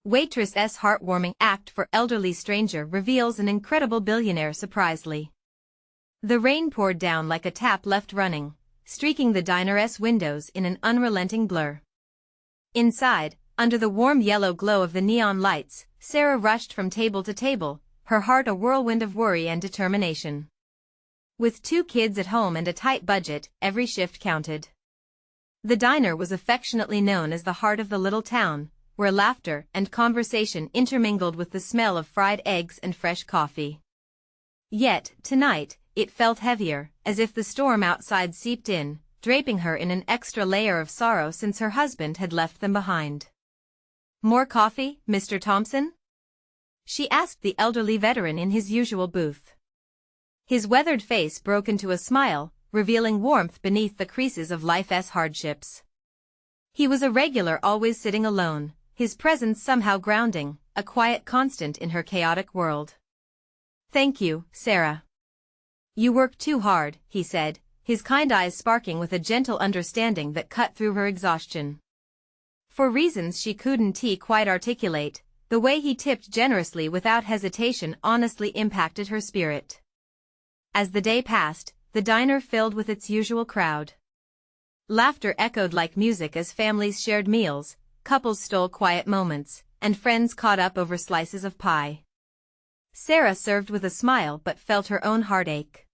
Waitress's heartwarming act for elderly stranger reveals an incredible billionaire surprisingly. The rain poured down like a tap left running, streaking the diner's windows in an unrelenting blur. Inside, under the warm yellow glow of the neon lights, Sarah rushed from table to table, her heart a whirlwind of worry and determination. With 2 kids at home and a tight budget, every shift counted. The diner was affectionately known as the heart of the little town, where laughter and conversation intermingled with the smell of fried eggs and fresh coffee. Yet, tonight, it felt heavier, as if the storm outside seeped in, draping her in an extra layer of sorrow since her husband had left them behind. "More coffee, Mr. Thompson?" she asked the elderly veteran in his usual booth. His weathered face broke into a smile, revealing warmth beneath the creases of life's hardships. He was a regular, always sitting alone, his presence somehow grounding, a quiet constant in her chaotic world. "Thank you, Sarah. You work too hard," he said, his kind eyes sparkling with a gentle understanding that cut through her exhaustion. For reasons she couldn't quite articulate, the way he tipped generously without hesitation honestly impacted her spirit. As the day passed, the diner filled with its usual crowd. Laughter echoed like music as families shared meals, couples stole quiet moments, and friends caught up over slices of pie. Sarah served with a smile but felt her own heartache.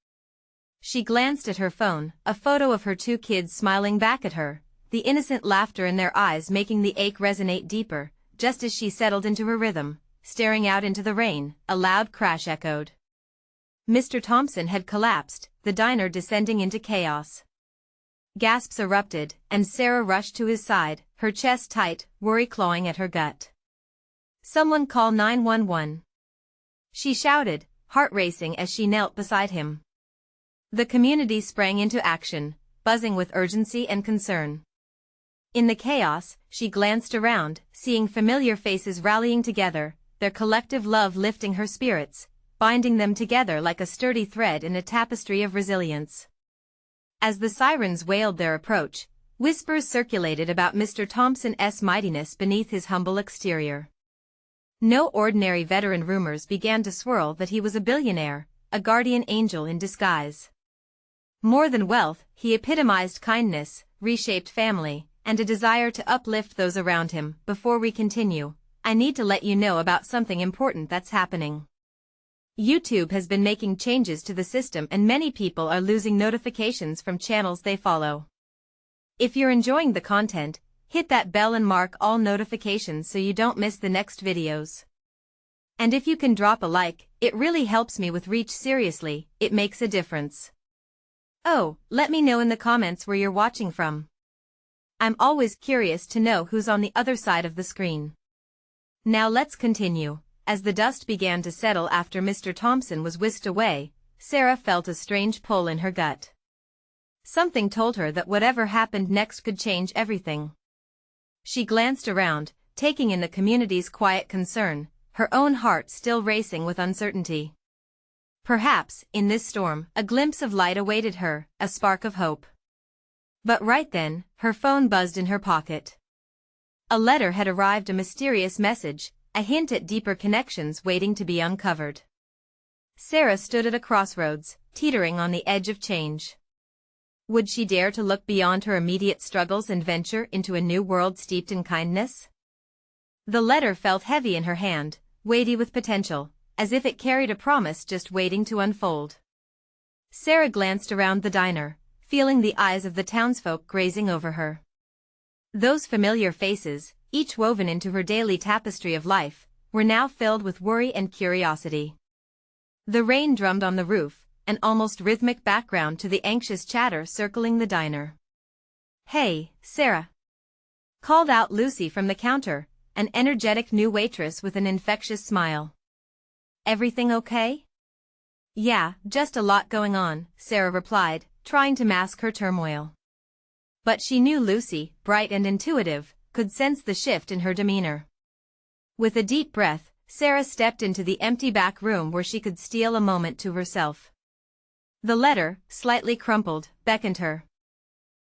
She glanced at her phone, a photo of her 2 kids smiling back at her, the innocent laughter in their eyes making the ache resonate deeper. Just as she settled into her rhythm, staring out into the rain, a loud crash echoed. Mr. Thompson had collapsed, the diner descending into chaos. Gasps erupted, and Sarah rushed to his side, her chest tight, worry clawing at her gut. "Someone call 911. She shouted, heart racing as she knelt beside him. The community sprang into action, buzzing with urgency and concern. In the chaos, she glanced around, seeing familiar faces rallying together, their collective love lifting her spirits, binding them together like a sturdy thread in a tapestry of resilience. As the sirens wailed their approach, whispers circulated about Mr. Thompson's mightiness beneath his humble exterior. No ordinary veteran, rumors began to swirl that he was a billionaire, a guardian angel in disguise. More than wealth, he epitomized kindness, reshaped family, and a desire to uplift those around him. Before we continue, I need to let you know about something important that's happening. YouTube has been making changes to the system and many people are losing notifications from channels they follow. If you're enjoying the content, hit that bell and mark all notifications so you don't miss the next videos. And if you can drop a like, it really helps me with reach. Seriously, it makes a difference. Oh, let me know in the comments where you're watching from. I'm always curious to know who's on the other side of the screen. Now let's continue. As the dust began to settle after Mr. Thompson was whisked away, Sarah felt a strange pull in her gut. Something told her that whatever happened next could change everything. She glanced around, taking in the community's quiet concern, her own heart still racing with uncertainty. Perhaps, in this storm, a glimpse of light awaited her, a spark of hope. But right then, her phone buzzed in her pocket. A letter had arrived, a mysterious message, a hint at deeper connections waiting to be uncovered. Sarah stood at a crossroads, teetering on the edge of change. Would she dare to look beyond her immediate struggles and venture into a new world steeped in kindness? The letter felt heavy in her hand, weighty with potential, as if it carried a promise just waiting to unfold. Sarah glanced around the diner, feeling the eyes of the townsfolk grazing over her. Those familiar faces, each woven into her daily tapestry of life, were now filled with worry and curiosity. The rain drummed on the roof, an almost rhythmic background to the anxious chatter circling the diner. "Hey, Sarah!" called out Lucy from the counter, an energetic new waitress with an infectious smile. "Everything okay?" "Yeah, just a lot going on," Sarah replied, trying to mask her turmoil. But she knew Lucy, bright and intuitive, could sense the shift in her demeanor. With a deep breath, Sarah stepped into the empty back room where she could steal a moment to herself. The letter, slightly crumpled, beckoned her.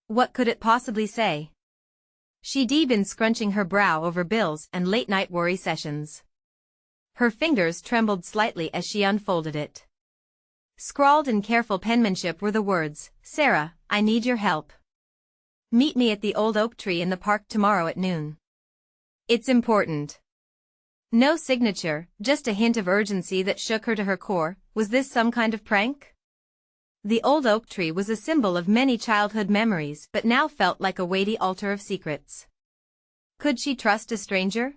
What could it possibly say? She'd been scrunching her brow over bills and late-night worry sessions. Her fingers trembled slightly as she unfolded it. Scrawled in careful penmanship were the words, "Sarah, I need your help. Meet me at the old oak tree in the park tomorrow at noon. It's important." No signature, just a hint of urgency that shook her to her core. Was this some kind of prank? The old oak tree was a symbol of many childhood memories but now felt like a weighty altar of secrets. Could she trust a stranger?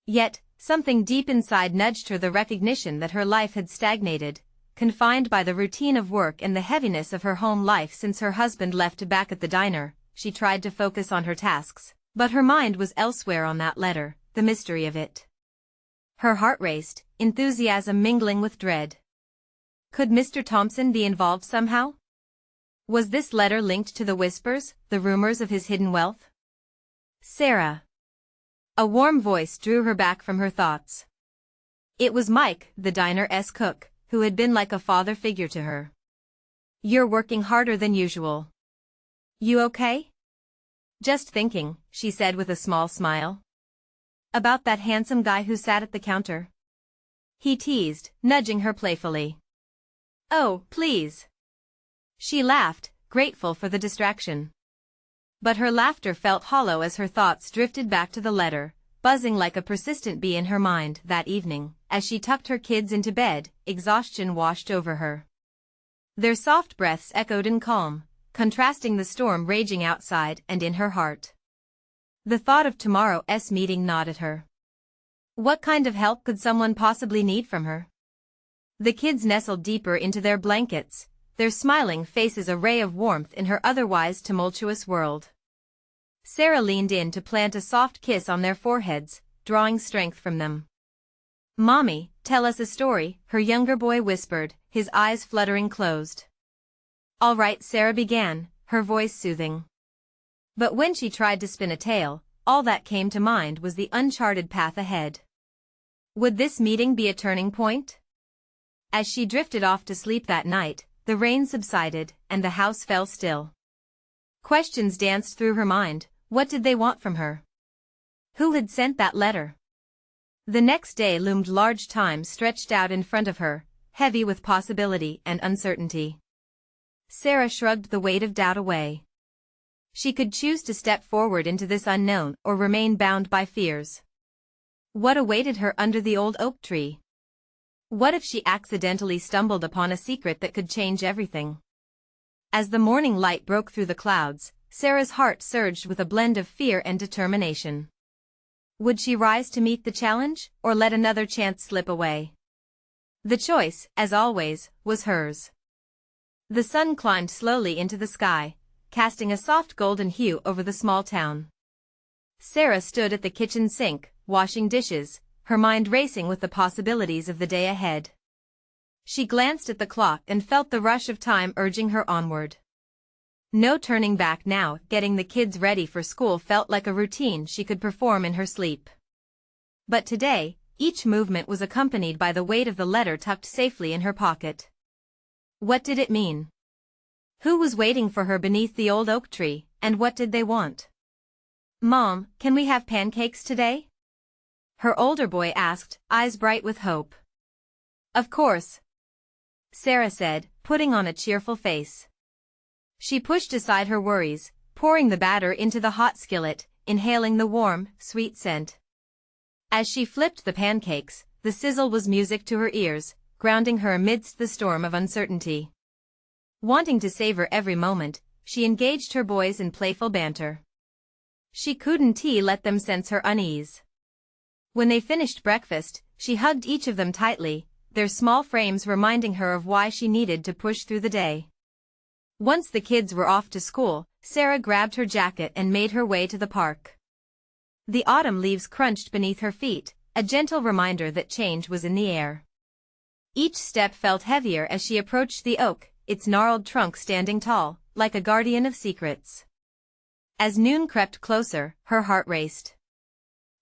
Yet, something deep inside nudged her the recognition that her life had stagnated, confined by the routine of work and the heaviness of her home life since her husband left back at the diner. She tried to focus on her tasks, but her mind was elsewhere on that letter, the mystery of it. Her heart raced, enthusiasm mingling with dread. Could Mr. Thompson be involved somehow? Was this letter linked to the whispers, the rumors of his hidden wealth? Sarah. A warm voice drew her back from her thoughts. It was Mike, the diner's cook, who had been like a father figure to her. "You're working harder than usual. You okay?" "Just thinking," she said with a small smile. "About that handsome guy who sat at the counter?" He teased, nudging her playfully. "Oh, please." She laughed, grateful for the distraction. But her laughter felt hollow as her thoughts drifted back to the letter, buzzing like a persistent bee in her mind. That evening, as she tucked her kids into bed, exhaustion washed over her. Their soft breaths echoed in calm, contrasting the storm raging outside and in her heart. The thought of tomorrow's meeting gnawed at her. What kind of help could someone possibly need from her? The kids nestled deeper into their blankets, their smiling faces a ray of warmth in her otherwise tumultuous world. Sarah leaned in to plant a soft kiss on their foreheads, drawing strength from them. "Mommy, tell us a story," her younger boy whispered, his eyes fluttering closed. "All right," Sarah began, her voice soothing. But when she tried to spin a tale, all that came to mind was the uncharted path ahead. Would this meeting be a turning point? As she drifted off to sleep that night, the rain subsided, and the house fell still. Questions danced through her mind. What did they want from her? Who had sent that letter? The next day loomed large, time stretched out in front of her, heavy with possibility and uncertainty. Sarah shrugged the weight of doubt away. She could choose to step forward into this unknown or remain bound by fears. What awaited her under the old oak tree? What if she accidentally stumbled upon a secret that could change everything? As the morning light broke through the clouds, Sarah's heart surged with a blend of fear and determination. Would she rise to meet the challenge, or let another chance slip away? The choice, as always, was hers. The sun climbed slowly into the sky, casting a soft golden hue over the small town. Sarah stood at the kitchen sink, washing dishes, her mind racing with the possibilities of the day ahead. She glanced at the clock and felt the rush of time urging her onward. No turning back now. Getting the kids ready for school felt like a routine she could perform in her sleep. But today, each movement was accompanied by the weight of the letter tucked safely in her pocket. What did it mean? Who was waiting for her beneath the old oak tree, and what did they want? "Mom, can we have pancakes today?" her older boy asked, eyes bright with hope. "Of course," Sarah said, putting on a cheerful face. She pushed aside her worries, pouring the batter into the hot skillet, inhaling the warm, sweet scent. As she flipped the pancakes, the sizzle was music to her ears, grounding her amidst the storm of uncertainty. Wanting to savor every moment, she engaged her boys in playful banter. She couldn't let them sense her unease. When they finished breakfast, she hugged each of them tightly, their small frames reminding her of why she needed to push through the day. Once the kids were off to school, Sarah grabbed her jacket and made her way to the park. The autumn leaves crunched beneath her feet, a gentle reminder that change was in the air. Each step felt heavier as she approached the oak, its gnarled trunk standing tall, like a guardian of secrets. As noon crept closer, her heart raced.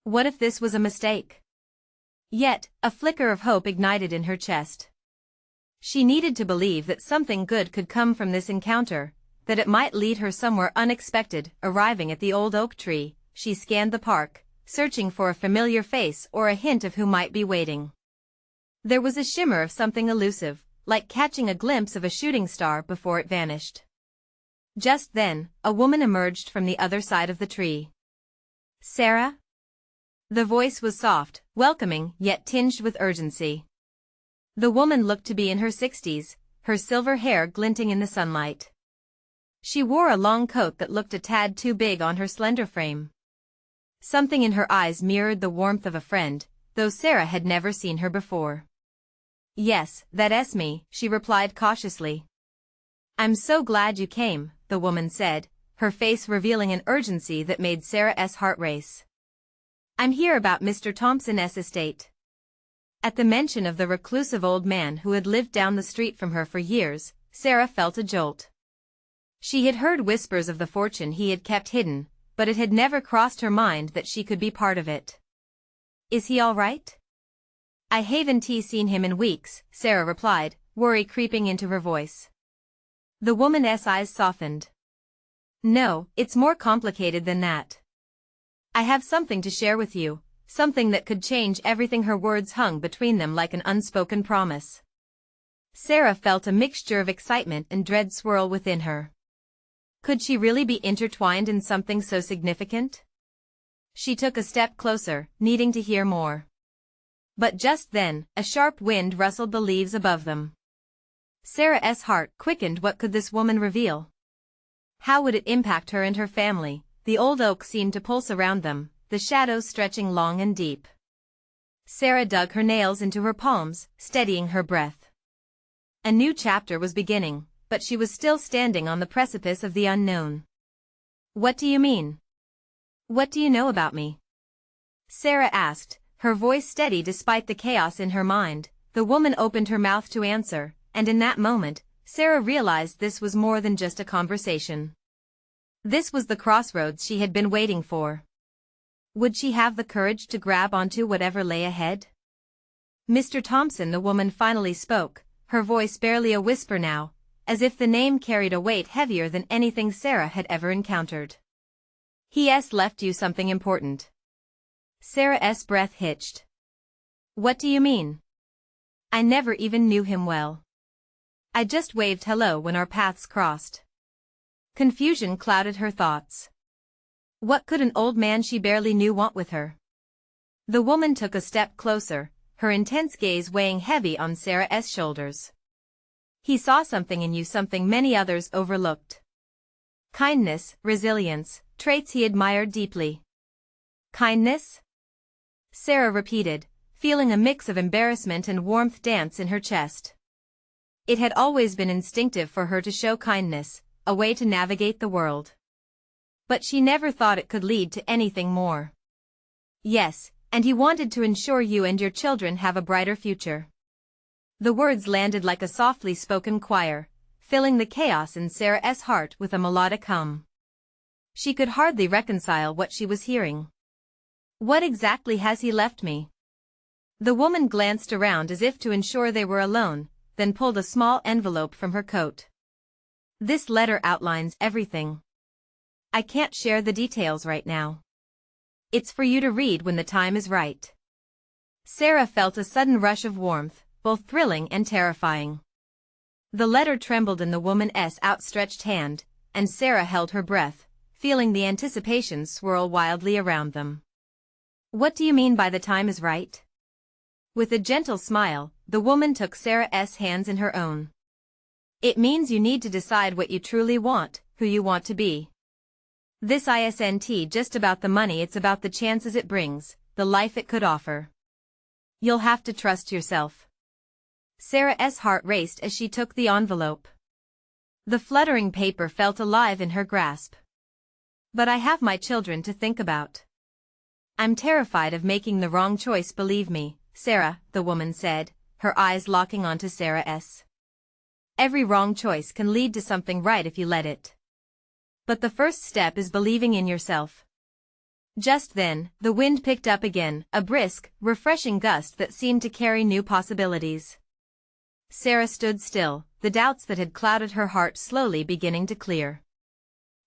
What if this was a mistake? Yet, a flicker of hope ignited in her chest. She needed to believe that something good could come from this encounter, that it might lead her somewhere unexpected. Arriving at the old oak tree, she scanned the park, searching for a familiar face or a hint of who might be waiting. There was a shimmer of something elusive, like catching a glimpse of a shooting star before it vanished. Just then, a woman emerged from the other side of the tree. "Sarah?" The voice was soft, welcoming, yet tinged with urgency. The woman looked to be in her 60s, her silver hair glinting in the sunlight. She wore a long coat that looked a tad too big on her slender frame. Something in her eyes mirrored the warmth of a friend, though Sarah had never seen her before. "Yes, that's me," she replied cautiously. "I'm so glad you came," the woman said, her face revealing an urgency that made Sarah's heart race. "I'm here about Mr. Thompson's estate." At the mention of the reclusive old man who had lived down the street from her for years, Sarah felt a jolt. She had heard whispers of the fortune he had kept hidden, but it had never crossed her mind that she could be part of it. "Is he all right?" "I haven't seen him in weeks," Sarah replied, worry creeping into her voice. The woman's eyes softened. "No, it's more complicated than that. I have something to share with you, something that could change everything." Her words hung between them like an unspoken promise. Sarah felt a mixture of excitement and dread swirl within her. Could she really be intertwined in something so significant? She took a step closer, needing to hear more. But just then, a sharp wind rustled the leaves above them. Sarah's heart quickened. What could this woman reveal? How would it impact her and her family? The old oak seemed to pulse around them, the shadows stretching long and deep. Sarah dug her nails into her palms, steadying her breath. A new chapter was beginning, but she was still standing on the precipice of the unknown. "What do you mean? What do you know about me?" Sarah asked, her voice steady despite the chaos in her mind. The woman opened her mouth to answer, and in that moment, Sarah realized this was more than just a conversation. This was the crossroads she had been waiting for. Would she have the courage to grab onto whatever lay ahead? "Mr. Thompson," the woman finally spoke, her voice barely a whisper now, as if the name carried a weight heavier than anything Sarah had ever encountered. "He's left you something important." Sarah's breath hitched. "What do you mean?" "I never even knew him well. I just waved hello when our paths crossed." Confusion clouded her thoughts. What could an old man she barely knew want with her? The woman took a step closer, her intense gaze weighing heavy on Sarah's shoulders. "He saw something in you, something many others overlooked. Kindness, resilience, traits he admired deeply." "Kindness?" Sarah repeated, feeling a mix of embarrassment and warmth dance in her chest. It had always been instinctive for her to show kindness, a way to navigate the world. But she never thought it could lead to anything more. "Yes, and he wanted to ensure you and your children have a brighter future." The words landed like a softly spoken choir, filling the chaos in Sarah's heart with a melodic hum. She could hardly reconcile what she was hearing. "What exactly has he left me?" The woman glanced around as if to ensure they were alone, then pulled a small envelope from her coat. "This letter outlines everything. I can't share the details right now. It's for you to read when the time is right." Sarah felt a sudden rush of warmth, both thrilling and terrifying. The letter trembled in the woman's outstretched hand, and Sarah held her breath, feeling the anticipation swirl wildly around them. "What do you mean by the time is right?" With a gentle smile, the woman took Sarah's hands in her own. "It means you need to decide what you truly want, who you want to be. This isn't just about the money, it's about the chances it brings, the life it could offer. You'll have to trust yourself." Sarah's heart raced as she took the envelope. The fluttering paper felt alive in her grasp. "But I have my children to think about. I'm terrified of making the wrong choice, believe me, Sarah," the woman said, her eyes locking onto Sarah's. "Every wrong choice can lead to something right if you let it. But the first step is believing in yourself." Just then, the wind picked up again, a brisk, refreshing gust that seemed to carry new possibilities. Sarah stood still, the doubts that had clouded her heart slowly beginning to clear.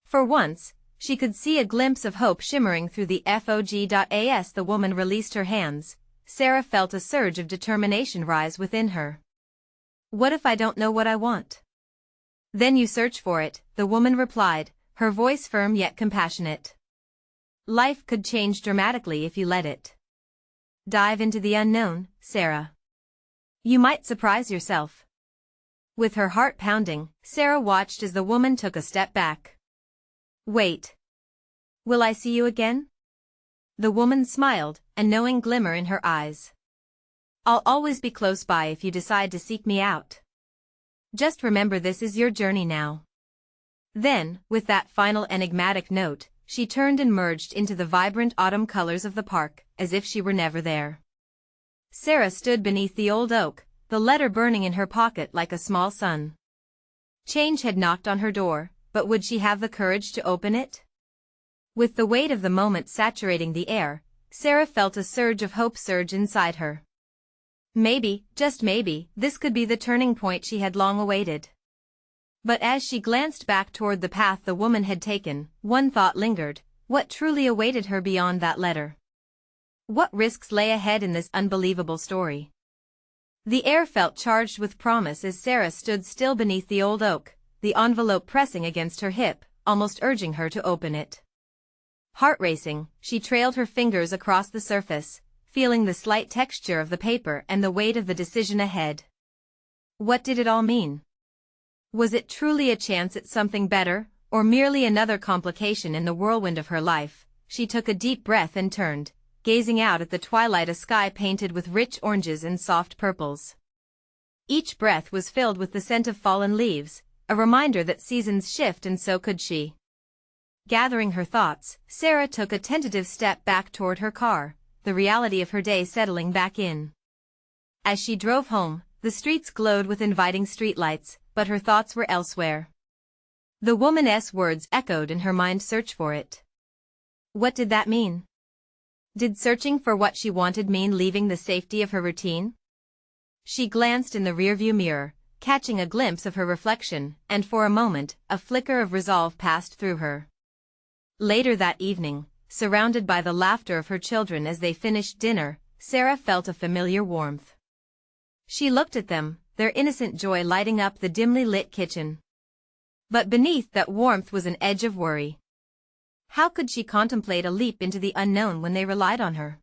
For once, she could see a glimpse of hope shimmering through the fog. As the woman released her hands, Sarah felt a surge of determination rise within her. What if I don't know what I want? Then you search for it, the woman replied, her voice firm yet compassionate. Life could change dramatically if you let it. Dive into the unknown, Sarah. You might surprise yourself. With her heart pounding, Sarah watched as the woman took a step back. Wait. Will I see you again? The woman smiled, a knowing glimmer in her eyes. I'll always be close by if you decide to seek me out. Just remember this is your journey now. Then, with that final enigmatic note, she turned and merged into the vibrant autumn colors of the park, as if she were never there. Sarah stood beneath the old oak, the letter burning in her pocket like a small sun. Change had knocked on her door, but would she have the courage to open it? With the weight of the moment saturating the air, Sarah felt a surge of hope surge inside her. Maybe, just maybe, this could be the turning point she had long awaited. But as she glanced back toward the path the woman had taken, one thought lingered: what truly awaited her beyond that letter? What risks lay ahead in this unbelievable story? The air felt charged with promise as Sarah stood still beneath the old oak, the envelope pressing against her hip, almost urging her to open it. Heart racing, she trailed her fingers across the surface, feeling the slight texture of the paper and the weight of the decision ahead. What did it all mean? Was it truly a chance at something better, or merely another complication in the whirlwind of her life? She took a deep breath and turned, gazing out at the twilight, a sky painted with rich oranges and soft purples. Each breath was filled with the scent of fallen leaves, a reminder that seasons shift and so could she. Gathering her thoughts, Sarah took a tentative step back toward her car, the reality of her day settling back in. As she drove home, the streets glowed with inviting streetlights, but her thoughts were elsewhere. The woman's words echoed in her mind: search for it. What did that mean? Did searching for what she wanted mean leaving the safety of her routine? She glanced in the rearview mirror, catching a glimpse of her reflection, and for a moment, a flicker of resolve passed through her. Later that evening, surrounded by the laughter of her children as they finished dinner, Sarah felt a familiar warmth. She looked at them, their innocent joy lighting up the dimly lit kitchen. But beneath that warmth was an edge of worry. How could she contemplate a leap into the unknown when they relied on her?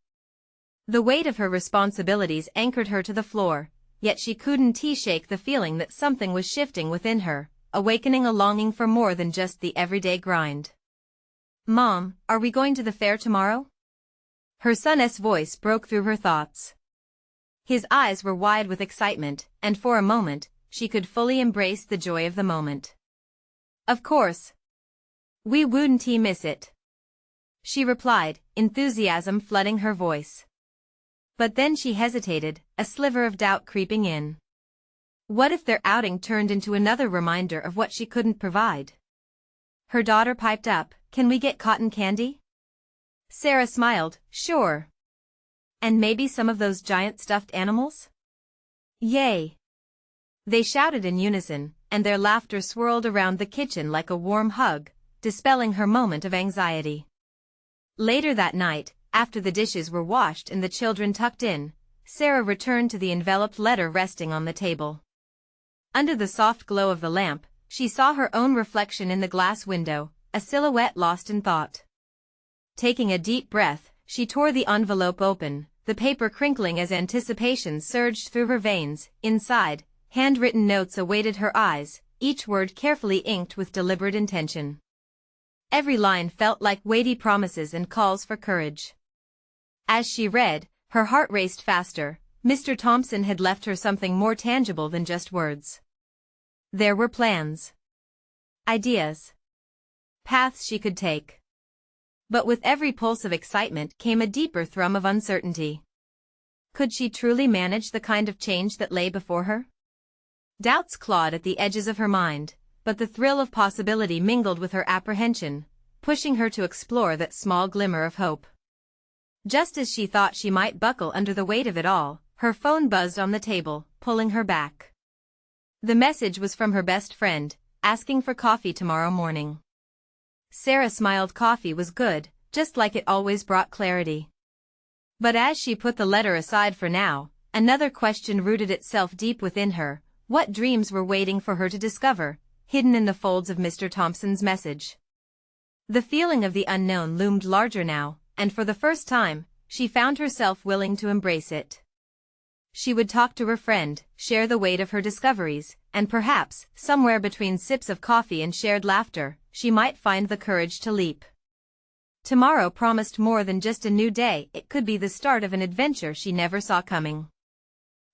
The weight of her responsibilities anchored her to the floor, yet she couldn't shake the feeling that something was shifting within her, awakening a longing for more than just the everyday grind. Mom, are we going to the fair tomorrow? Her son's voice broke through her thoughts. His eyes were wide with excitement, and for a moment, she could fully embrace the joy of the moment. Of course. We wouldn't miss it, she replied, enthusiasm flooding her voice. But then she hesitated, a sliver of doubt creeping in. What if their outing turned into another reminder of what she couldn't provide? Her daughter piped up, can we get cotton candy? Sarah smiled, sure. And maybe some of those giant stuffed animals? Yay! They shouted in unison, and their laughter swirled around the kitchen like a warm hug, dispelling her moment of anxiety. Later that night, after the dishes were washed and the children tucked in, Sarah returned to the enveloped letter resting on the table. Under the soft glow of the lamp, she saw her own reflection in the glass window, a silhouette lost in thought. Taking a deep breath, she tore the envelope open, the paper crinkling as anticipation surged through her veins. Inside, handwritten notes awaited her eyes, each word carefully inked with deliberate intention. Every line felt like weighty promises and calls for courage. As she read, her heart raced faster. Mr. Thompson had left her something more tangible than just words. There were plans, ideas, paths she could take. But with every pulse of excitement came a deeper thrum of uncertainty. Could she truly manage the kind of change that lay before her? Doubts clawed at the edges of her mind, but the thrill of possibility mingled with her apprehension, pushing her to explore that small glimmer of hope. Just as she thought she might buckle under the weight of it all, her phone buzzed on the table, pulling her back. The message was from her best friend, asking for coffee tomorrow morning. Sarah smiled. Coffee was good, just like it always brought clarity. But as she put the letter aside for now, another question rooted itself deep within her. What dreams were waiting for her to discover, hidden in the folds of Mr. Thompson's message? The feeling of the unknown loomed larger now, and for the first time, she found herself willing to embrace it. She would talk to her friend, share the weight of her discoveries, and perhaps, somewhere between sips of coffee and shared laughter, she might find the courage to leap. Tomorrow promised more than just a new day. It could be the start of an adventure she never saw coming.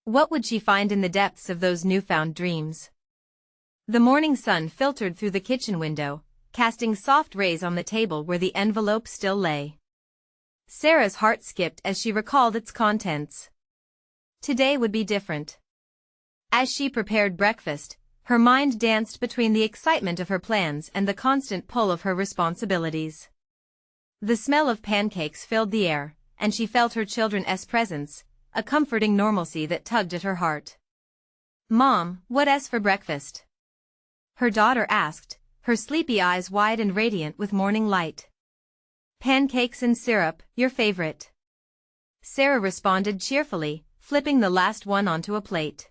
What would she find in the depths of those newfound dreams? The morning sun filtered through the kitchen window, casting soft rays on the table where the envelope still lay. Sarah's heart skipped as she recalled its contents. Today would be different. As she prepared breakfast, her mind danced between the excitement of her plans and the constant pull of her responsibilities. The smell of pancakes filled the air, and she felt her children's presence, a comforting normalcy that tugged at her heart. "Mom, what's for breakfast?" her daughter asked, her sleepy eyes wide and radiant with morning light. "Pancakes and syrup, your favorite," Sarah responded cheerfully, flipping the last one onto a plate.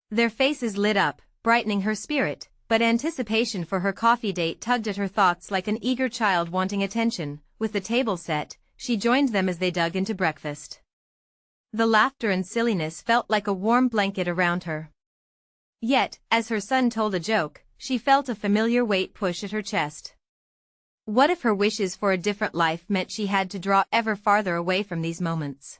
Their faces lit up, brightening her spirit, but anticipation for her coffee date tugged at her thoughts like an eager child wanting attention. With the table set, she joined them as they dug into breakfast. The laughter and silliness felt like a warm blanket around her. Yet, as her son told a joke, she felt a familiar weight push at her chest. What if her wishes for a different life meant she had to draw ever farther away from these moments?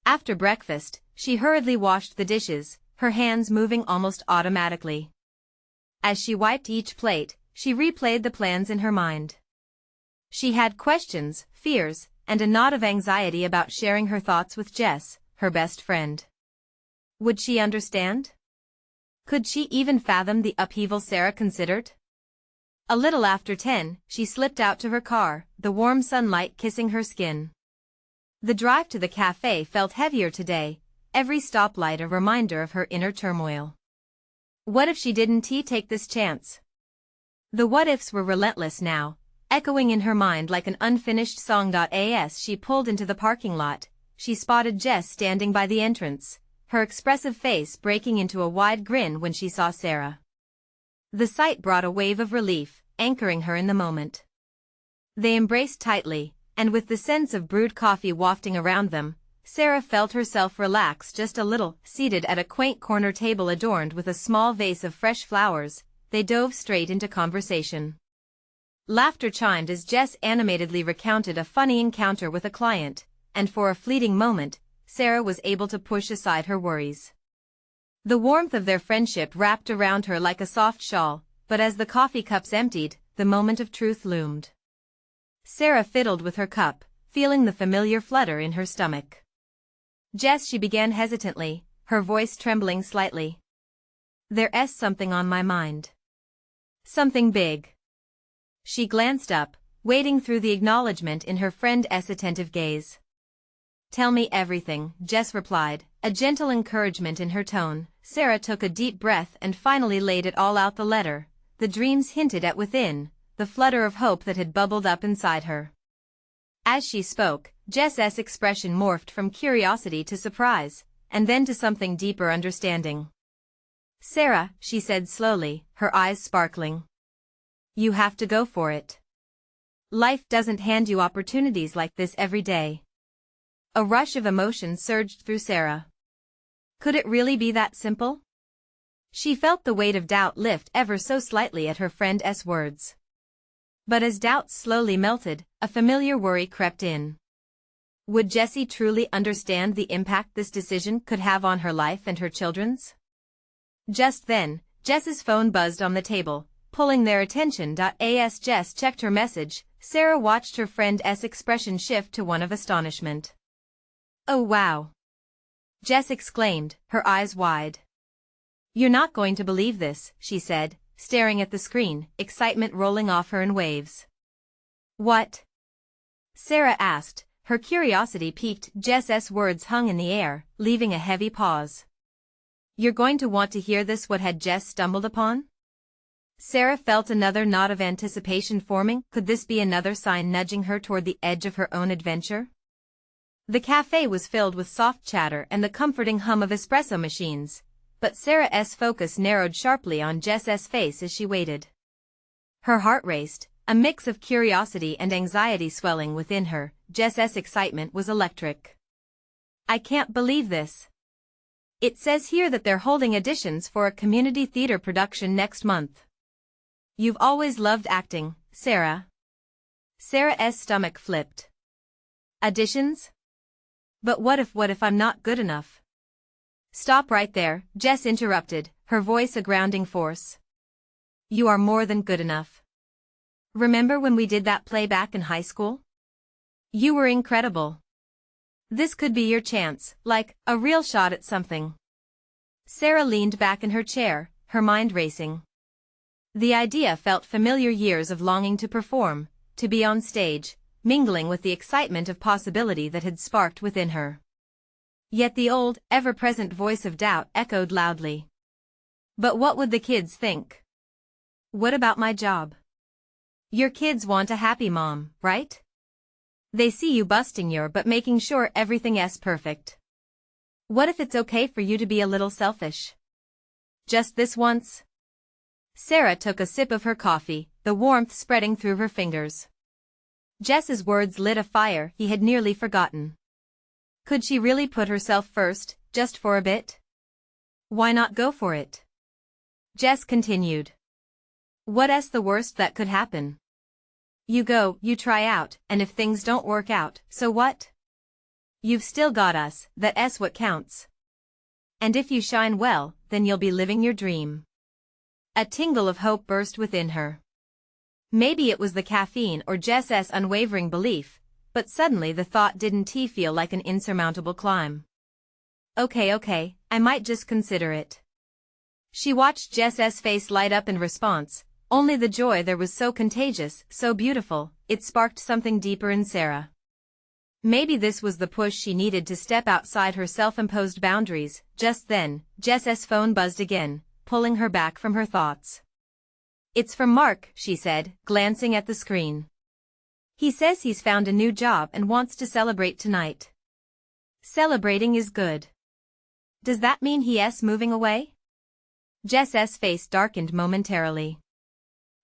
After breakfast, she hurriedly washed the dishes, her hands moving almost automatically. As she wiped each plate, she replayed the plans in her mind. She had questions, fears, and a knot of anxiety about sharing her thoughts with Jess, her best friend. Would she understand? Could she even fathom the upheaval Sarah considered? A little after 10, she slipped out to her car, the warm sunlight kissing her skin. The drive to the cafe felt heavier today, every stoplight a reminder of her inner turmoil. What if she didn't take this chance? The what-ifs were relentless now, echoing in her mind like an unfinished song. As she pulled into the parking lot, she spotted Jess standing by the entrance, her expressive face breaking into a wide grin when she saw Sarah. The sight brought a wave of relief, anchoring her in the moment. They embraced tightly, and with the sense of brewed coffee wafting around them, Sarah felt herself relax just a little. Seated at a quaint corner table adorned with a small vase of fresh flowers, they dove straight into conversation. Laughter chimed as Jess animatedly recounted a funny encounter with a client, and for a fleeting moment, Sarah was able to push aside her worries. The warmth of their friendship wrapped around her like a soft shawl, but as the coffee cups emptied, the moment of truth loomed. Sarah fiddled with her cup, feeling the familiar flutter in her stomach. "Jess," she began hesitantly, her voice trembling slightly. "There's something on my mind. Something big." She glanced up, wading through the acknowledgement in her friend's attentive gaze. "Tell me everything," Jess replied, a gentle encouragement in her tone. Sarah took a deep breath and finally laid it all out: the letter, the dreams hinted at within, the flutter of hope that had bubbled up inside her. As she spoke, Jess's expression morphed from curiosity to surprise, and then to something deeper: understanding. "Sarah," she said slowly, her eyes sparkling. "You have to go for it. Life doesn't hand you opportunities like this every day." A rush of emotion surged through Sarah. Could it really be that simple? She felt the weight of doubt lift ever so slightly at her friend's words. But as doubts slowly melted, a familiar worry crept in. Would Jessie truly understand the impact this decision could have on her life and her children's? Just then, Jess's phone buzzed on the table, pulling their attention. As Jess checked her message, Sarah watched her friend's expression shift to one of astonishment. "Oh wow!" Jess exclaimed, her eyes wide. "You're not going to believe this," she said, staring at the screen, excitement rolling off her in waves. "What?" Sarah asked, her curiosity piqued. Jess's words hung in the air, leaving a heavy pause. You're going to want to hear this. What had Jess stumbled upon? Sarah felt another knot of anticipation forming. Could this be another sign nudging her toward the edge of her own adventure? The cafe was filled with soft chatter and the comforting hum of espresso machines, but Sarah's focus narrowed sharply on Jess's face as she waited. Her heart raced, a mix of curiosity and anxiety swelling within her. Jess's excitement was electric. I can't believe this. It says here that they're holding auditions for a community theater production next month. You've always loved acting, Sarah. Sarah's stomach flipped. Auditions? But what if I'm not good enough? Stop right there, Jess interrupted, her voice a grounding force. You are more than good enough. Remember when we did that play back in high school? You were incredible. This could be your chance, like a real shot at something. Sarah leaned back in her chair, her mind racing. The idea felt familiar, years of longing to perform, to be on stage, mingling with the excitement of possibility that had sparked within her. Yet the old, ever-present voice of doubt echoed loudly. But what would the kids think? What about my job? Your kids want a happy mom, right? They see you busting your butt making sure everything's perfect. What if it's okay for you to be a little selfish? Just this once? Sarah took a sip of her coffee, the warmth spreading through her fingers. Jess's words lit a fire he had nearly forgotten. Could she really put herself first, just for a bit? Why not go for it? Jess continued. What's the worst that could happen? You go, you try out, and if things don't work out, so what? You've still got us, that's what counts. And if you shine well, then you'll be living your dream. A tingle of hope burst within her. Maybe it was the caffeine or Jess's unwavering belief, but suddenly the thought didn't feel like an insurmountable climb. Okay, I might just consider it. She watched Jess's face light up in response, only the joy there was so contagious, so beautiful, it sparked something deeper in Sarah. Maybe this was the push she needed to step outside her self-imposed boundaries. Just then, Jess's phone buzzed again, pulling her back from her thoughts. It's from Mark, she said, glancing at the screen. He says he's found a new job and wants to celebrate tonight. Celebrating is good. Does that mean he's moving away? Jess's face darkened momentarily.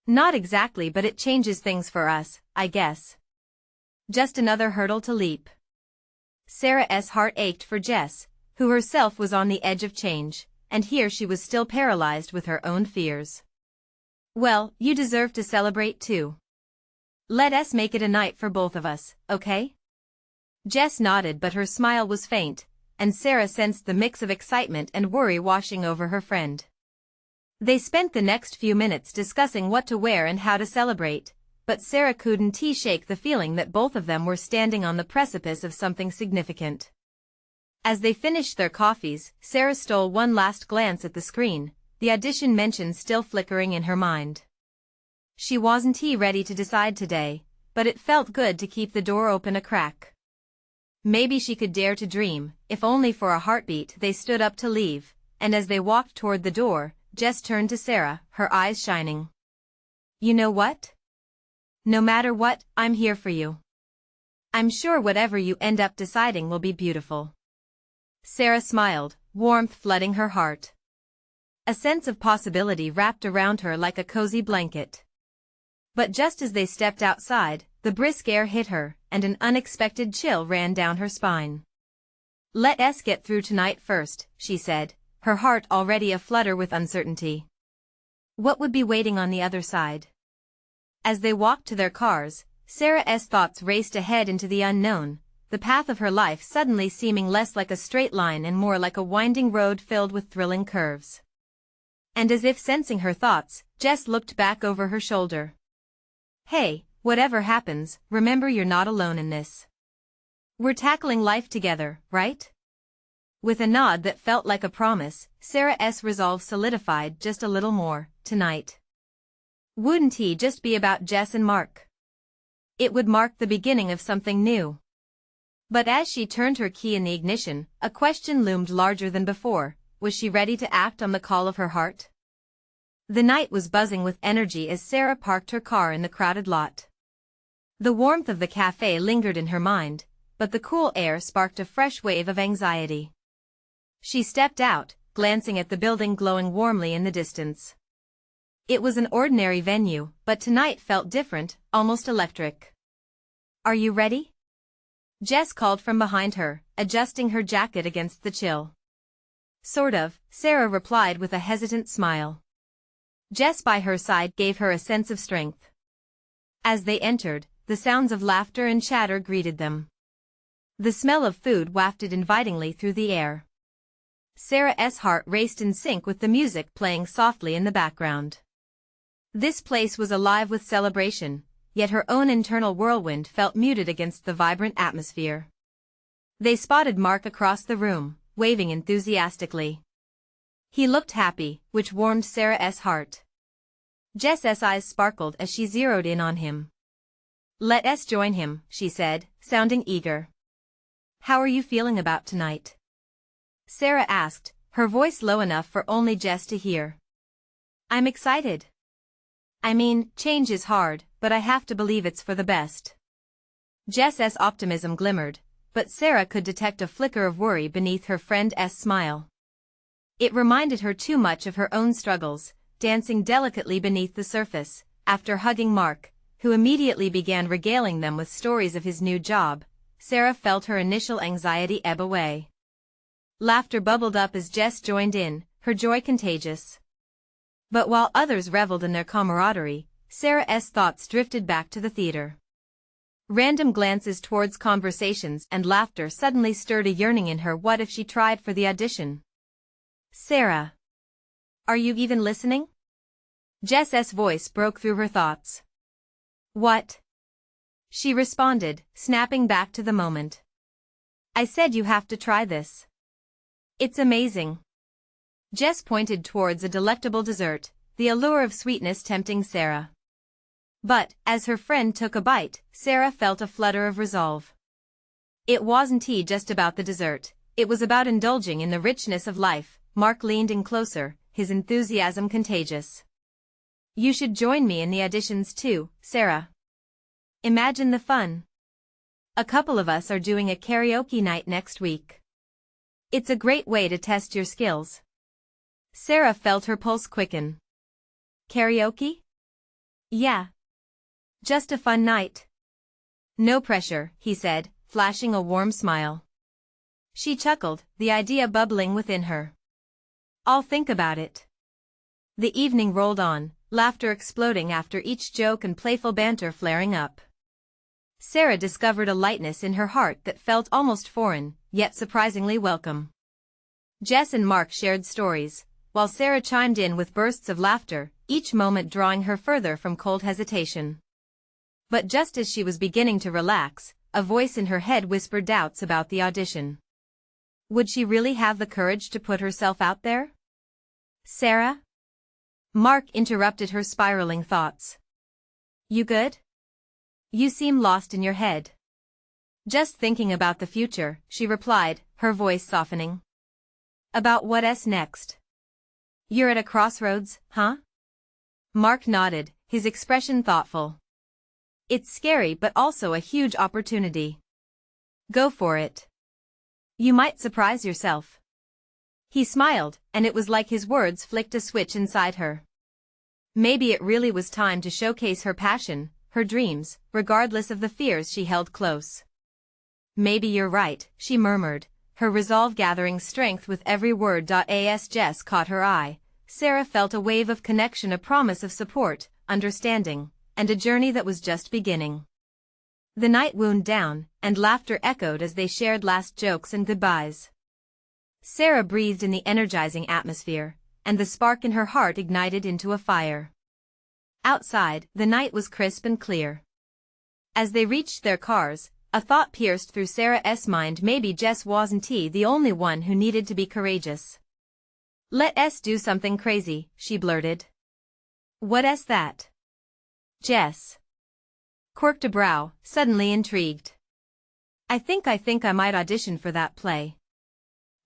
Not exactly, but it changes things for us, I guess. Just another hurdle to leap. Sarah's heart ached for Jess, who herself was on the edge of change, and here she was still paralyzed with her own fears. Well, you deserve to celebrate too. Let us make it a night for both of us, okay? Jess nodded, but her smile was faint, and Sarah sensed the mix of excitement and worry washing over her friend. They spent the next few minutes discussing what to wear and how to celebrate, but Sarah couldn't shake the feeling that both of them were standing on the precipice of something significant. As they finished their coffees, Sarah stole one last glance at the screen, the audition mention still flickering in her mind. She wasn't ready to decide today, but it felt good to keep the door open a crack. Maybe she could dare to dream, if only for a heartbeat. They stood up to leave, and as they walked toward the door, Jess turned to Sarah, her eyes shining. You know what? No matter what, I'm here for you. I'm sure whatever you end up deciding will be beautiful. Sarah smiled, warmth flooding her heart. A sense of possibility wrapped around her like a cozy blanket. But just as they stepped outside, the brisk air hit her, and an unexpected chill ran down her spine. Let us get through tonight first, she said, her heart already aflutter with uncertainty. What would be waiting on the other side? As they walked to their cars, Sarah's thoughts raced ahead into the unknown, the path of her life suddenly seeming less like a straight line and more like a winding road filled with thrilling curves. And as if sensing her thoughts, Jess looked back over her shoulder. Hey, whatever happens, remember you're not alone in this. We're tackling life together, right? With a nod that felt like a promise, Sarah's resolve solidified just a little more. Tonight. Wouldn't he just be about Jess and Mark? It would mark the beginning of something new. But as she turned her key in the ignition, a question loomed larger than before. Was she ready to act on the call of her heart? The night was buzzing with energy as Sarah parked her car in the crowded lot. The warmth of the cafe lingered in her mind, but the cool air sparked a fresh wave of anxiety. She stepped out, glancing at the building glowing warmly in the distance. It was an ordinary venue, but tonight felt different, almost electric. "Are you ready?" Jess called from behind her, adjusting her jacket against the chill. "Sort of," Sarah replied with a hesitant smile. Jess by her side gave her a sense of strength. As they entered, the sounds of laughter and chatter greeted them. The smell of food wafted invitingly through the air. Sarah's heart raced in sync with the music playing softly in the background. This place was alive with celebration, yet her own internal whirlwind felt muted against the vibrant atmosphere. They spotted Mark across the room, waving enthusiastically. He looked happy, which warmed Sarah's heart. Jess's eyes sparkled as she zeroed in on him. "Let us join him," she said, sounding eager. "How are you feeling about tonight?" Sarah asked, her voice low enough for only Jess to hear. "I'm excited. I mean, change is hard, but I have to believe it's for the best." Jess's optimism glimmered, but Sarah could detect a flicker of worry beneath her friend's smile. It reminded her too much of her own struggles, dancing delicately beneath the surface. After hugging Mark, who immediately began regaling them with stories of his new job, Sarah felt her initial anxiety ebb away. Laughter bubbled up as Jess joined in, her joy contagious. But while others reveled in their camaraderie, Sarah's thoughts drifted back to the theater. Random glances towards conversations and laughter suddenly stirred a yearning in her. What if she tried for the audition? "Sarah. Are you even listening?" Jess's voice broke through her thoughts. "What?" she responded, snapping back to the moment. "I said you have to try this. It's amazing." Jess pointed towards a delectable dessert, the allure of sweetness tempting Sarah. But, as her friend took a bite, Sarah felt a flutter of resolve. It wasn't just about the dessert, it was about indulging in the richness of life. Mark leaned in closer, his enthusiasm contagious. "You should join me in the auditions too, Sarah. Imagine the fun. A couple of us are doing a karaoke night next week. It's a great way to test your skills." Sarah felt her pulse quicken. "Karaoke?" "Yeah. Just a fun night." "No pressure," he said, flashing a warm smile. She chuckled, the idea bubbling within her. "I'll think about it." The evening rolled on, laughter exploding after each joke and playful banter flaring up. Sarah discovered a lightness in her heart that felt almost foreign, yet surprisingly welcome. Jess and Mark shared stories, while Sarah chimed in with bursts of laughter, each moment drawing her further from cold hesitation. But just as she was beginning to relax, a voice in her head whispered doubts about the audition. Would she really have the courage to put herself out there? "Sarah?" Mark interrupted her spiraling thoughts. "You good? You seem lost in your head." "Just thinking about the future," she replied, her voice softening. "About what's next? You're at a crossroads, huh?" Mark nodded, his expression thoughtful. "It's scary but also a huge opportunity. Go for it. You might surprise yourself." He smiled, and it was like his words flicked a switch inside her. Maybe it really was time to showcase her passion, her dreams, regardless of the fears she held close. "Maybe you're right," she murmured, her resolve gathering strength with every word. As Jess caught her eye, Sarah felt a wave of connection, a promise of support, understanding, and a journey that was just beginning. The night wound down, and laughter echoed as they shared last jokes and goodbyes. Sarah breathed in the energizing atmosphere, and the spark in her heart ignited into a fire. Outside, the night was crisp and clear. As they reached their cars, a thought pierced through Sarah's mind. Maybe Jess wasn't the only one who needed to be courageous. "Let's do something crazy," she blurted. "What's that?" Jess quirked a brow, suddenly intrigued. I think I might audition for that play."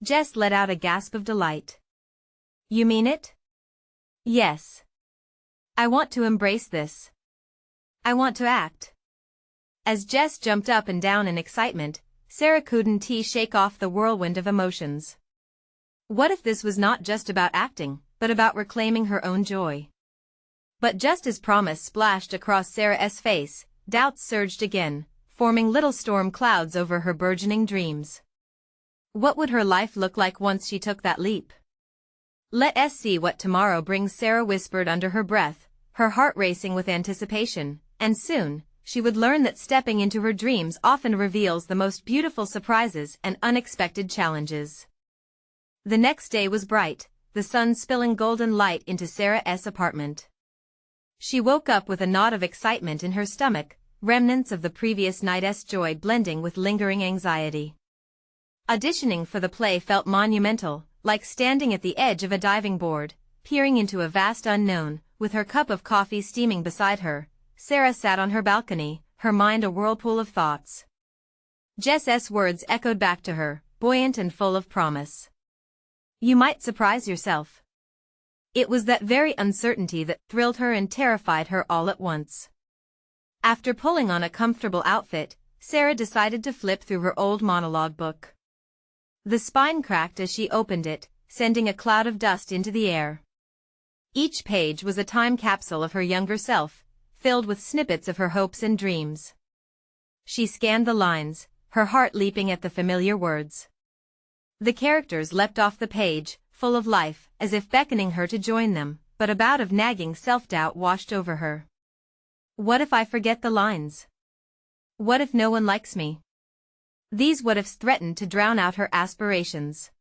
Jess let out a gasp of delight. You mean it? Yes. I want to embrace this. I want to act. As Jess jumped up and down in excitement, Sarah couldn't shake off the whirlwind of emotions. What if this was not just about acting, but about reclaiming her own joy? But just as promise splashed across Sarah's face, doubts surged again, forming little storm clouds over her burgeoning dreams. What would her life look like once she took that leap? Let's see what tomorrow brings, Sarah whispered under her breath, her heart racing with anticipation, and soon, she would learn that stepping into her dreams often reveals the most beautiful surprises and unexpected challenges. The next day was bright, the sun spilling golden light into Sarah's apartment. She woke up with a knot of excitement in her stomach, remnants of the previous night's joy blending with lingering anxiety. Auditioning for the play felt monumental, like standing at the edge of a diving board, peering into a vast unknown. With her cup of coffee steaming beside her, Sarah sat on her balcony, her mind a whirlpool of thoughts. Jess's words echoed back to her, buoyant and full of promise. You might surprise yourself. It was that very uncertainty that thrilled her and terrified her all at once. After pulling on a comfortable outfit, Sarah decided to flip through her old monologue book. The spine cracked as she opened it, sending a cloud of dust into the air. Each page was a time capsule of her younger self, filled with snippets of her hopes and dreams. She scanned the lines, her heart leaping at the familiar words. The characters leapt off the page, full of life, as if beckoning her to join them, but a bout of nagging self-doubt washed over her. What if I forget the lines? What if no one likes me? These what-ifs threatened to drown out her aspirations.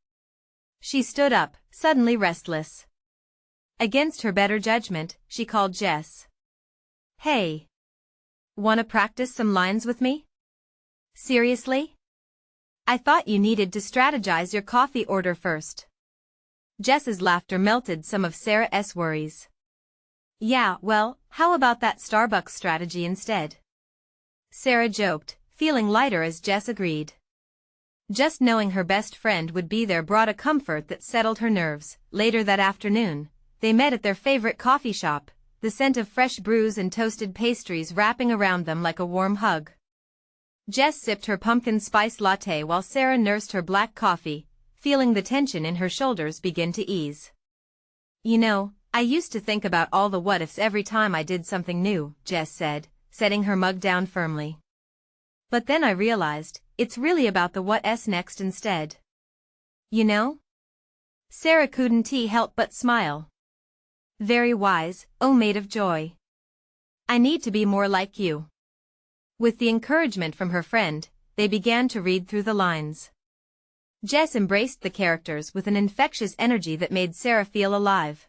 She stood up, suddenly restless. Against her better judgment, she called Jess. Hey. Wanna practice some lines with me? Seriously? I thought you needed to strategize your coffee order first. Jess's laughter melted some of Sarah's worries. Yeah, well, how about that Starbucks strategy instead? Sarah joked, feeling lighter as Jess agreed. Just knowing her best friend would be there brought a comfort that settled her nerves. Later that afternoon, they met at their favorite coffee shop, the scent of fresh brews and toasted pastries wrapping around them like a warm hug. Jess sipped her pumpkin spice latte while Sarah nursed her black coffee, feeling the tension in her shoulders begin to ease. You know, I used to think about all the what-ifs every time I did something new, Jess said, setting her mug down firmly. But then I realized, it's really about the what's next instead. You know? Sarah couldn't help but smile. Very wise, oh maid of joy. I need to be more like you. With the encouragement from her friend, they began to read through the lines. Jess embraced the characters with an infectious energy that made Sarah feel alive.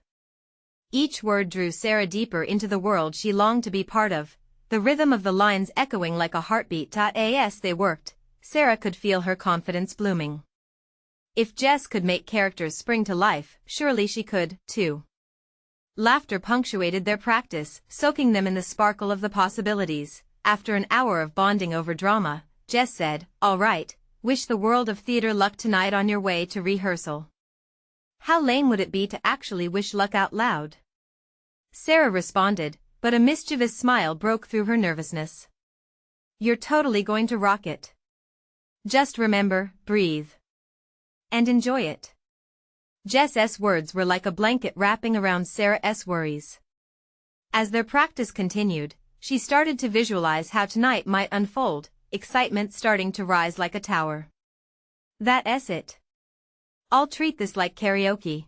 Each word drew Sarah deeper into the world she longed to be part of, the rhythm of the lines echoing like a heartbeat. As they worked, Sarah could feel her confidence blooming. If Jess could make characters spring to life, surely she could, too. Laughter punctuated their practice, soaking them in the sparkle of the possibilities. After an hour of bonding over drama, Jess said, "All right, wish the world of theater luck tonight on your way to rehearsal." How lame would it be to actually wish luck out loud? Sarah responded, but a mischievous smile broke through her nervousness. You're totally going to rock it. Just remember, breathe. And enjoy it. Jess's words were like a blanket wrapping around Sarah's worries. As their practice continued, she started to visualize how tonight might unfold, excitement starting to rise like a tower. That's it. I'll treat this like karaoke.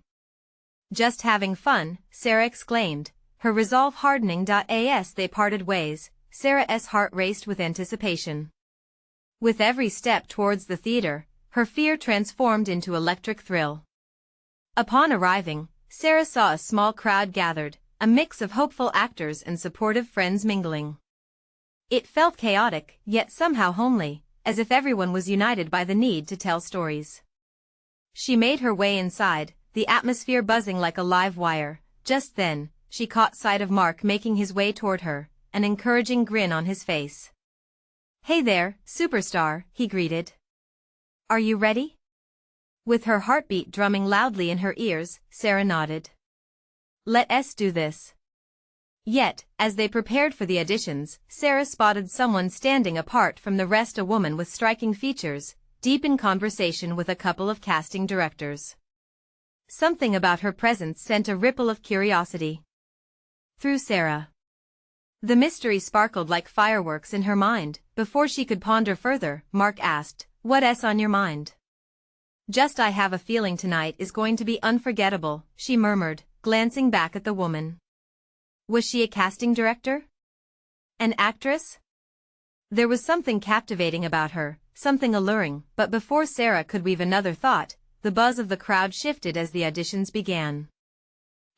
Just having fun, Sarah exclaimed, her resolve hardening. As they parted ways, Sarah's heart raced with anticipation. With every step towards the theater, her fear transformed into electric thrill. Upon arriving, Sarah saw a small crowd gathered, a mix of hopeful actors and supportive friends mingling. It felt chaotic, yet somehow homely, as if everyone was united by the need to tell stories. She made her way inside, the atmosphere buzzing like a live wire. Just then, she caught sight of Mark making his way toward her, an encouraging grin on his face. "Hey there, superstar," he greeted. "Are you ready?" With her heartbeat drumming loudly in her ears, Sarah nodded. Let us do this. Yet, as they prepared for the auditions, Sarah spotted someone standing apart from the rest, a woman with striking features, deep in conversation with a couple of casting directors. Something about her presence sent a ripple of curiosity through Sarah. The mystery sparkled like fireworks in her mind. Before she could ponder further, Mark asked, "What's on your mind?" "Just I have a feeling tonight is going to be unforgettable," she murmured, glancing back at the woman. Was she a casting director? An actress? There was something captivating about her, something alluring, but before Sarah could weave another thought, the buzz of the crowd shifted as the auditions began.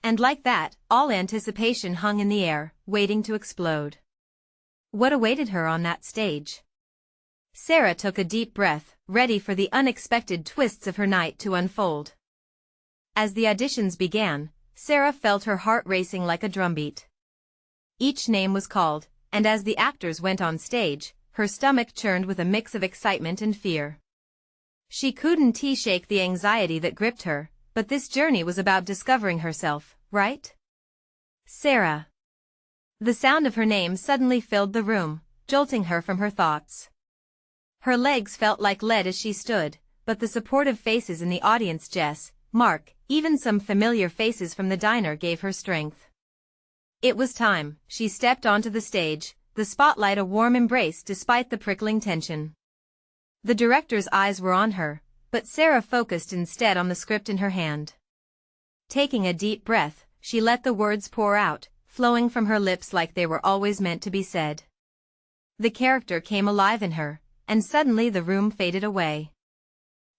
And like that, all anticipation hung in the air, waiting to explode. What awaited her on that stage? Sarah took a deep breath, ready for the unexpected twists of her night to unfold. As the auditions began, Sarah felt her heart racing like a drumbeat. Each name was called, and as the actors went on stage, her stomach churned with a mix of excitement and fear. She couldn't shake the anxiety that gripped her, but this journey was about discovering herself, right? Sarah. The sound of her name suddenly filled the room, jolting her from her thoughts. Her legs felt like lead as she stood, but the supportive faces in the audience, Jess, Mark, even some familiar faces from the diner, gave her strength. It was time. She stepped onto the stage, the spotlight a warm embrace despite the prickling tension. The director's eyes were on her, but Sarah focused instead on the script in her hand. Taking a deep breath, she let the words pour out, flowing from her lips like they were always meant to be said. The character came alive in her, and suddenly the room faded away.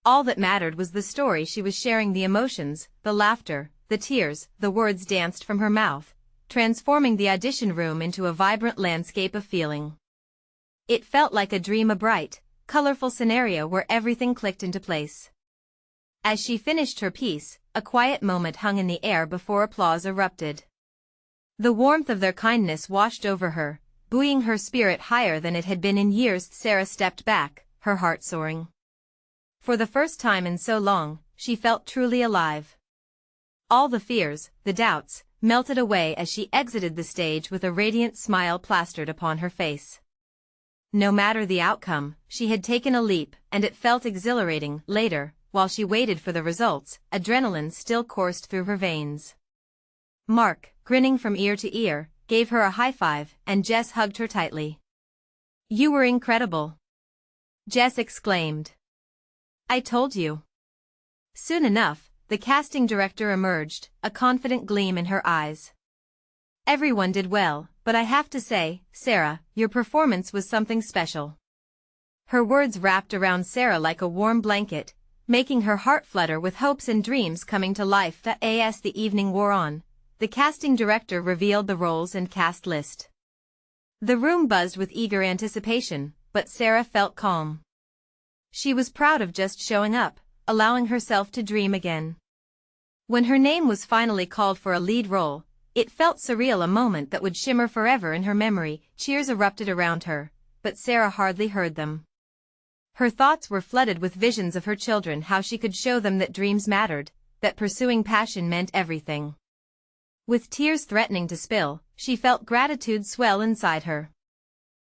All that mattered was the story she was sharing, the emotions, the laughter, the tears. The words danced from her mouth, transforming the audition room into a vibrant landscape of feeling. It felt like a dream, a bright, colorful scenario where everything clicked into place. As she finished her piece, a quiet moment hung in the air before applause erupted. The warmth of their kindness washed over her, buoying her spirit higher than it had been in years. Sarah stepped back, her heart soaring. For the first time in so long, she felt truly alive. All the fears, the doubts, melted away as she exited the stage with a radiant smile plastered upon her face. No matter the outcome, she had taken a leap, and it felt exhilarating. Later, while she waited for the results, adrenaline still coursed through her veins. Mark, grinning from ear to ear, gave her a high five, and Jess hugged her tightly. "You were incredible," Jess exclaimed. "I told you." Soon enough, the casting director emerged, a confident gleam in her eyes. "Everyone did well, but I have to say, Sarah, your performance was something special." Her words wrapped around Sarah like a warm blanket, making her heart flutter with hopes and dreams coming to life. As the evening wore on, the casting director revealed the roles and cast list. The room buzzed with eager anticipation, but Sarah felt calm. She was proud of just showing up, allowing herself to dream again. When her name was finally called for a lead role, it felt surreal, a moment that would shimmer forever in her memory. Cheers erupted around her, but Sarah hardly heard them. Her thoughts were flooded with visions of her children, how she could show them that dreams mattered, that pursuing passion meant everything. With tears threatening to spill, she felt gratitude swell inside her.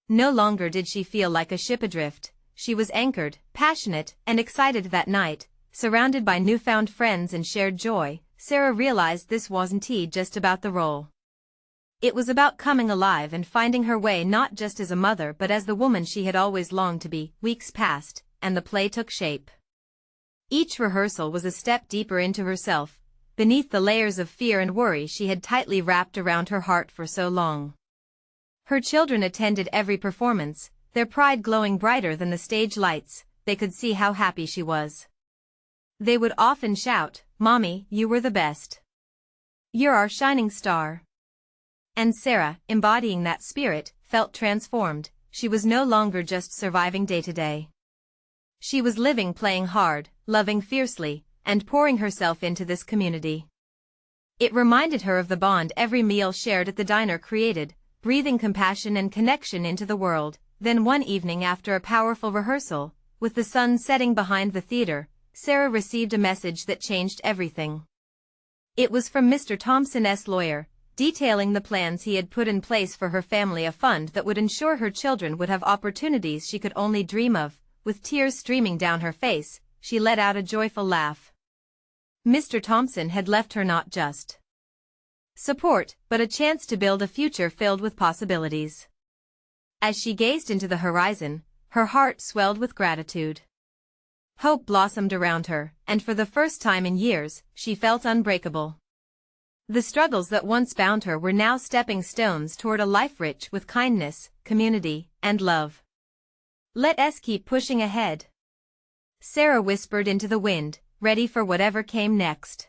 No longer did she feel like a ship adrift. She was anchored, passionate, and excited. That night, surrounded by newfound friends and shared joy, Sarah realized this wasn't just about the role. It was about coming alive and finding her way, not just as a mother but as the woman she had always longed to be. Weeks passed, and the play took shape. Each rehearsal was a step deeper into herself, beneath the layers of fear and worry she had tightly wrapped around her heart for so long. Her children attended every performance, their pride glowing brighter than the stage lights. They could see how happy she was. They would often shout, "Mommy, you were the best. You're our shining star." And Sarah, embodying that spirit, felt transformed. She was no longer just surviving day to day. She was living, playing hard, loving fiercely, and pouring herself into this community. It reminded her of the bond every meal shared at the diner created, breathing compassion and connection into the world. Then one evening, after a powerful rehearsal, with the sun setting behind the theater, Sarah received a message that changed everything. It was from Mr. Thompson's lawyer, detailing the plans he had put in place for her family, a fund that would ensure her children would have opportunities she could only dream of. With tears streaming down her face, she let out a joyful laugh. Mr. Thompson had left her not just support, but a chance to build a future filled with possibilities. As she gazed into the horizon, her heart swelled with gratitude. Hope blossomed around her, and for the first time in years, she felt unbreakable. The struggles that once bound her were now stepping stones toward a life rich with kindness, community, and love. Let us keep pushing ahead, Sarah whispered into the wind, ready for whatever came next.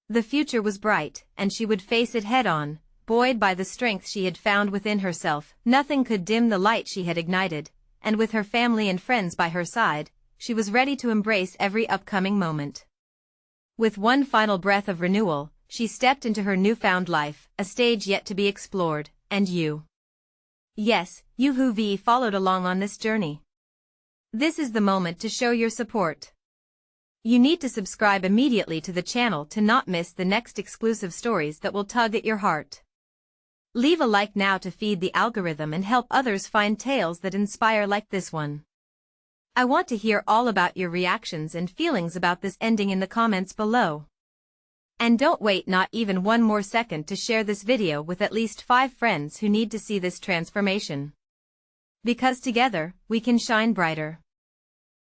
The future was bright, and she would face it head-on, buoyed by the strength she had found within herself. Nothing could dim the light she had ignited, and with her family and friends by her side, she was ready to embrace every upcoming moment. With one final breath of renewal, she stepped into her newfound life, a stage yet to be explored, and you. Yes, you who followed along on this journey. This is the moment to show your support. You need to subscribe immediately to the channel to not miss the next exclusive stories that will tug at your heart. Leave a like now to feed the algorithm and help others find tales that inspire like this one. I want to hear all about your reactions and feelings about this ending in the comments below. And don't wait not even one more second to share this video with at least 5 friends who need to see this transformation. Because together, we can shine brighter.